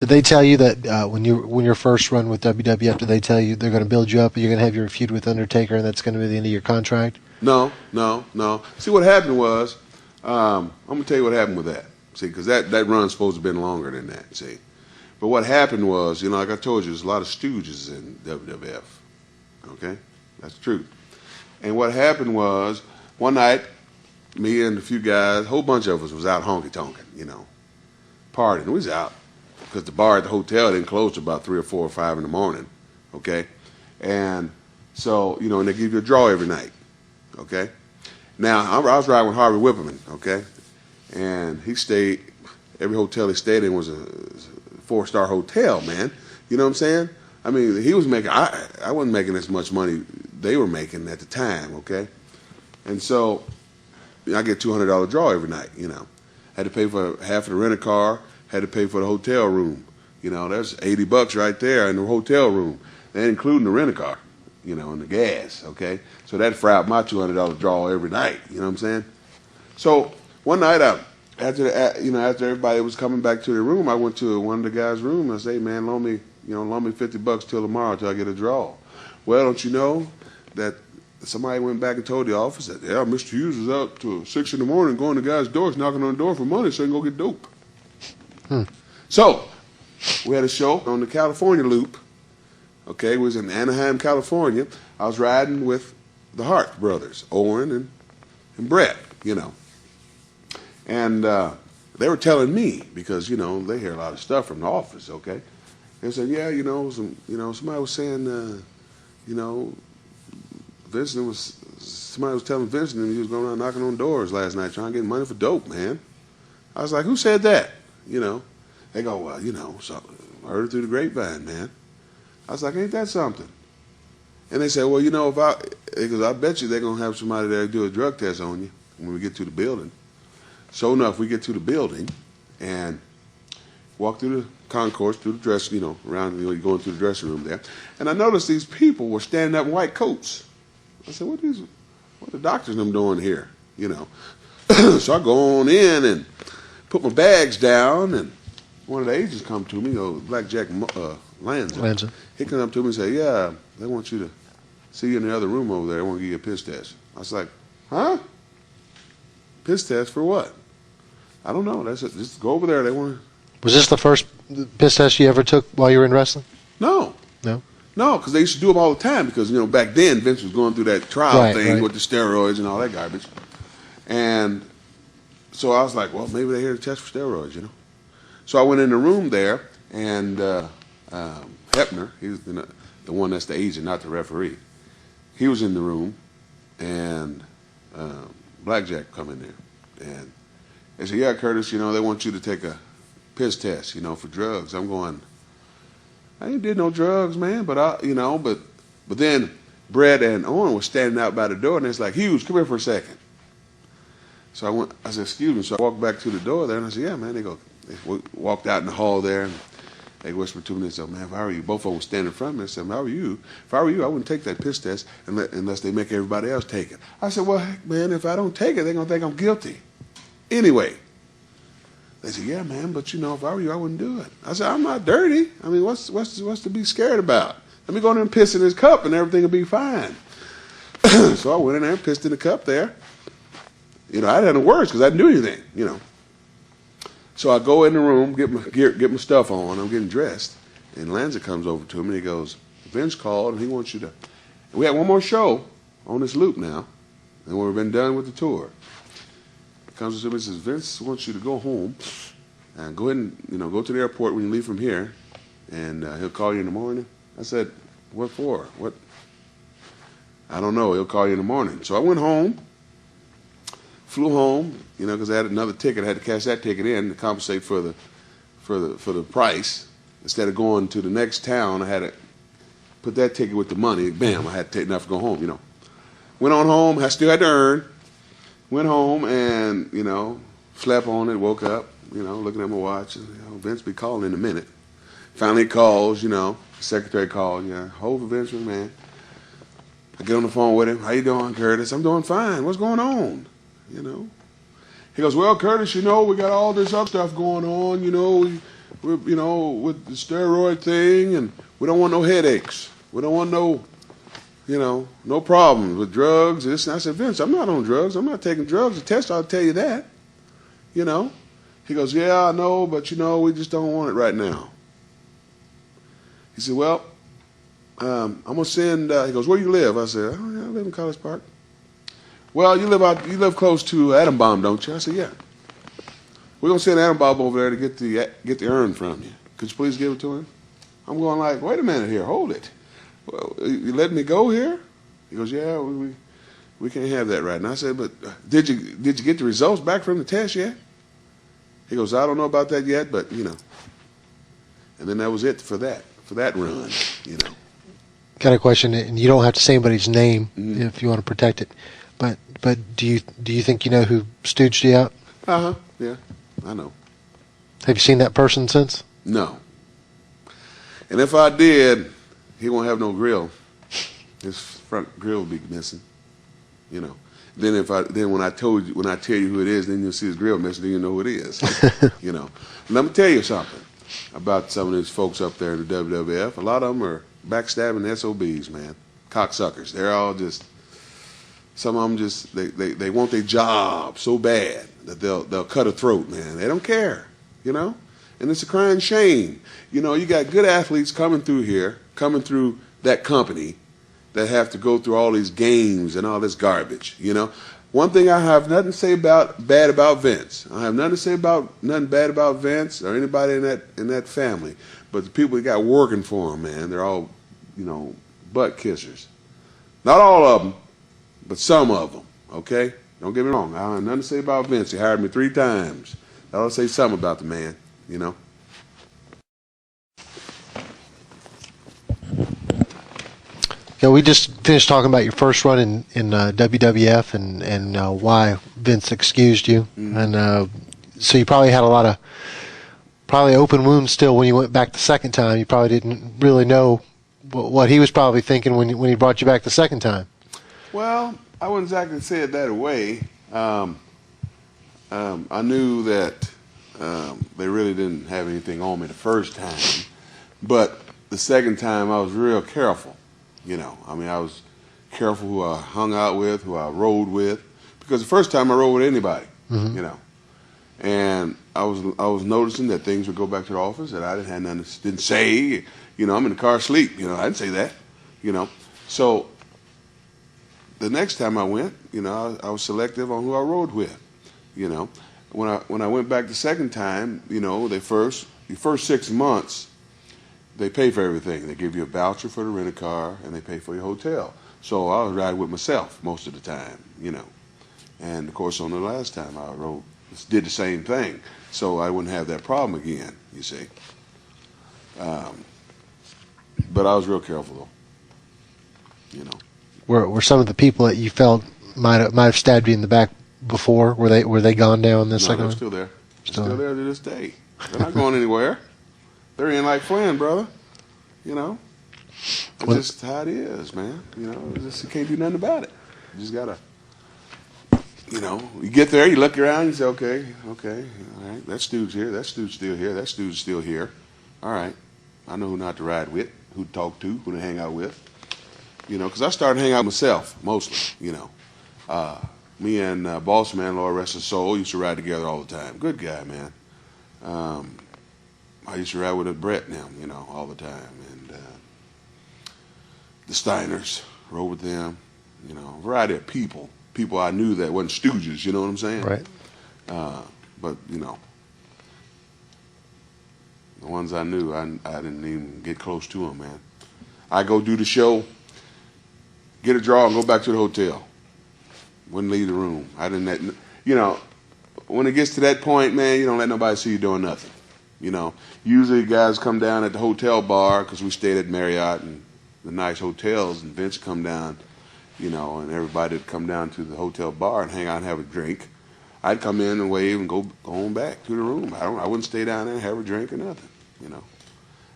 Did they tell you that when your first run with WWF, did they tell you they're going to build you up and you're going to have your feud with Undertaker and that's going to be the end of your contract? No, no, no. See, what happened was, I'm going to tell you what happened with that. See, because that run's supposed to have been longer than that, see. But what happened was, like I told you, there's a lot of stooges in WWF. Okay? That's the truth. And what happened was, one night, me and a few guys, a whole bunch of us was out honky-tonking, partying. We was out because the bar at the hotel didn't close till about 3 or 4 or 5 in the morning, okay? And so, and they give you a draw every night, okay? Now, I was riding with Harvey Whippleman, okay? And every hotel he stayed in was a 4-star hotel, man. You know what I'm saying? I mean, he was making, I wasn't making as much money they were making at the time, okay? And so, I get $200 draw every night, Had to pay for half of the rental car, had to pay for the hotel room. There's $80 right there in the hotel room. That including the rental car, and the gas, okay? So that fried out my $200 draw every night, you know what I'm saying? So one night after everybody was coming back to their room, I went to one of the guys' room and I said, hey, man, loan me $50 till tomorrow till I get a draw. Well, don't you know that somebody went back and told the office that, yeah, Mr. Hughes was out till 6 in the morning going to guys' doors, knocking on the door for money so he can go get dope. So, we had a show on the California loop. Okay, it was in Anaheim, California. I was riding with the Hart brothers, Owen and Brett, And they were telling me, because, they hear a lot of stuff from the office, okay? They said, yeah, somebody was saying, somebody was telling Vincent that he was going around knocking on doors last night trying to get money for dope, man. I was like, who said that? They go, well, so I heard it through the grapevine, man. I was like, ain't that something? And they said, well, because I bet you they're going to have somebody there do a drug test on you when we get to the building. So enough, we get to the building and walk through the concourse, through the dress, around, you go into the dressing room there. And I noticed these people were standing up in white coats. I said, what are the doctors and them doing here? So I go on in and put my bags down, and one of the agents come to me, Blackjack Lanza. He comes up to me and say, yeah, they want you to see you in the other room over there. They want to give you a piss test. I was like, huh? Piss test for what? I don't know. That's it. Just go over there. They want to. Was this the first piss test you ever took while you were in wrestling? No. No? No, because they used to do them all the time because, back then Vince was going through that trial thing right. with the steroids and all that garbage. And so I was like, well, maybe they're here to test for steroids, So I went in the room there, and Hepner, he's the one that's the agent, not the referee. He was in the room, and Blackjack come in there. And they said, yeah, Curtis, they want you to take a piss test, for drugs. I'm going, I ain't did no drugs, man, but but then Brett and Owen was standing out by the door, and it's like, Hughes, come here for a second. So I said, excuse me. So I walked back to the door there, and I said, yeah, man. They walked out in the hall there, and they whispered to me, and they said, man, if I were you, both of them were standing in front of me. I said, if I were you, I wouldn't take that piss test unless they make everybody else take it. I said, well, heck, man, if I don't take it, they're going to think I'm guilty. Anyway, they said, yeah, man, but if I were you, I wouldn't do it. I said, I'm not dirty. I mean, what's to be scared about? Let me go in there and piss in this cup, and everything will be fine. So I went in there and pissed in the cup there. I didn't have no words because I didn't do anything, So I go in the room, get my stuff on. I'm getting dressed, and Lanza comes over to me. And he goes, Vince called, and he wants you to. We have one more show on this loop now, and we've been done with the tour. He comes to me and says, Vince wants you to go home and go ahead and go to the airport when you leave from here, and he'll call you in the morning. I said, what for? What? I don't know. He'll call you in the morning. So I went home. Flew home, because I had another ticket. I had to cash that ticket in to compensate for the price. Instead of going to the next town, I had to put that ticket with the money. Bam, I had to take enough to go home. Went on home. I still had to earn. Went home and slept on it. Woke up, looking at my watch. And, Vince be calling in a minute. Finally calls. Secretary called. Hold for Vince, man. I get on the phone with him. How you doing, Curtis? I'm doing fine. What's going on? He goes, well, Curtis, we got all this other stuff going on, you know, with the steroid thing, and we don't want no headaches. We don't want no, you know, no problems with drugs. And I said, Vince, I'm not on drugs. I'm not taking drugs. The test ought to tell you that, you know. He goes, yeah, I know, but, you know, we just don't want it right now. He said, well, I'm going to send, he goes, where you live? I said, oh, yeah, I live in College Park. Well, you live close to Atom Bomb, don't you? I said, yeah. We're going to send Atom Bomb over there to get the urn from you. Could you please give it to him? I'm going like, wait a minute here, hold it. Well, you letting me go here? He goes, yeah, we can't have that right now. I said, but did you get the results back from the test yet? He goes, I don't know about that yet, but, you know. And then that was it for that run, you know. Got a question, and you don't have to say anybody's name if you want to protect it. But do you think you know who stooged you out? Uh-huh, yeah, I know. Have you seen that person since? No. And if I did, he won't have no grill. His front grill will be missing, you know. Then when I tell you who it is, then you'll see his grill missing, then you know who it is. You know. And let me tell you something about some of these folks up there in the WWF. A lot of them are backstabbing SOBs, man. Cocksuckers. They're all just, some of them just, they want their job so bad that they'll cut a throat, man. They don't care, you know. And it's a crying shame. You know, you got good athletes coming through here, coming through that company, that have to go through all these games and all this garbage, you know. One thing I have nothing to say bad about Vince. I have nothing to say nothing bad about Vince or anybody in that family. But the people that got working for him, man, they're all, you know, butt kissers. Not all of them, but some of them, okay? Don't get me wrong. I have nothing to say about Vince. He hired me 3 times. I'll say something about the man, you know. Yeah, we just finished talking about your first run in WWF and why Vince excused you, and so you probably had a lot of open wounds still when you went back the second time. You probably didn't really know what he was probably thinking when he brought you back the second time. Well, I wouldn't exactly say it that way. I knew that they really didn't have anything on me the first time, but the second time I was real careful. You know, I mean, I was careful who I hung out with, who I rode with, because the first time I rode with anybody, you know, and I was noticing that things would go back to the office that I didn't say, you know, I'm in the car asleep, you know, I didn't say that, you know. So the next time I went, you know, I was selective on who I rode with, you know. When I went back the second time, you know, the first 6 months, they pay for everything. They give you a voucher for the rent-a-car, and they pay for your hotel. So I was riding with myself most of the time, you know. And, of course, on the last time I did the same thing. So I wouldn't have that problem again, you see. But I was real careful, though, you know. Were some of the people that you felt might have stabbed you in the back before, were they gone now in this second No, one? they're still there. Still there to this day. They're not going anywhere. They're in like Flynn, brother. You know, it's just how it is, man. You know, you can't do nothing about it. You just gotta, you know, you get there, you look around, you say, okay, all right, that stooge here, that stooge still here, that stooge still here. All right, I know who not to ride with, who to talk to, who to hang out with. You know, because I started hanging out with myself mostly. You know, me and Boss Man, Lord rest his soul, used to ride together all the time. Good guy, man. I used to ride with Brett and him, you know, all the time. And the Steiners, rode with them, you know, a variety of people I knew that wasn't stooges, you know what I'm saying? Right. But, you know, the ones I knew, I didn't even get close to them, man. I go do the show, get a draw, and go back to the hotel. Wouldn't leave the room. I didn't, you know, when it gets to that point, man, you don't let nobody see you doing nothing. You know, usually guys come down at the hotel bar because we stayed at Marriott and the nice hotels, and Vince come down, you know, and everybody would come down to the hotel bar and hang out and have a drink. I'd come in and wave and go on back to the room. I wouldn't stay down there and have a drink or nothing, you know,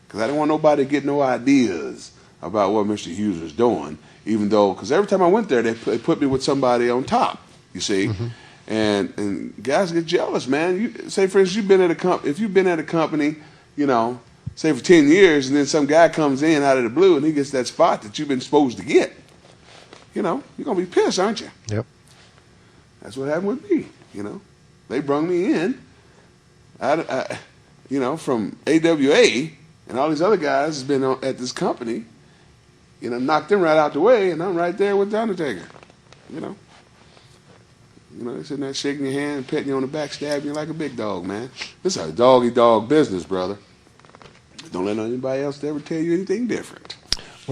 because I didn't want nobody to get no ideas about what Mr. Hughes was doing, even though, because every time I went there, they put me with somebody on top, you see. And guys get jealous, man. Say, for instance, if you've been at a company, you know, say for 10 years, and then some guy comes in out of the blue and he gets that spot that you've been supposed to get, you know, you're going to be pissed, aren't you? Yep. That's what happened with me, you know. They brung me in, you know, from AWA, and all these other guys has been at this company, you know, knocked them right out the way, and I'm right there with the Undertaker, you know. You know, they're sitting there shaking your hand, petting you on the back, stabbing you like a big dog, man. This is a dog-eat-dog business, brother. Don't let anybody else ever tell you anything different.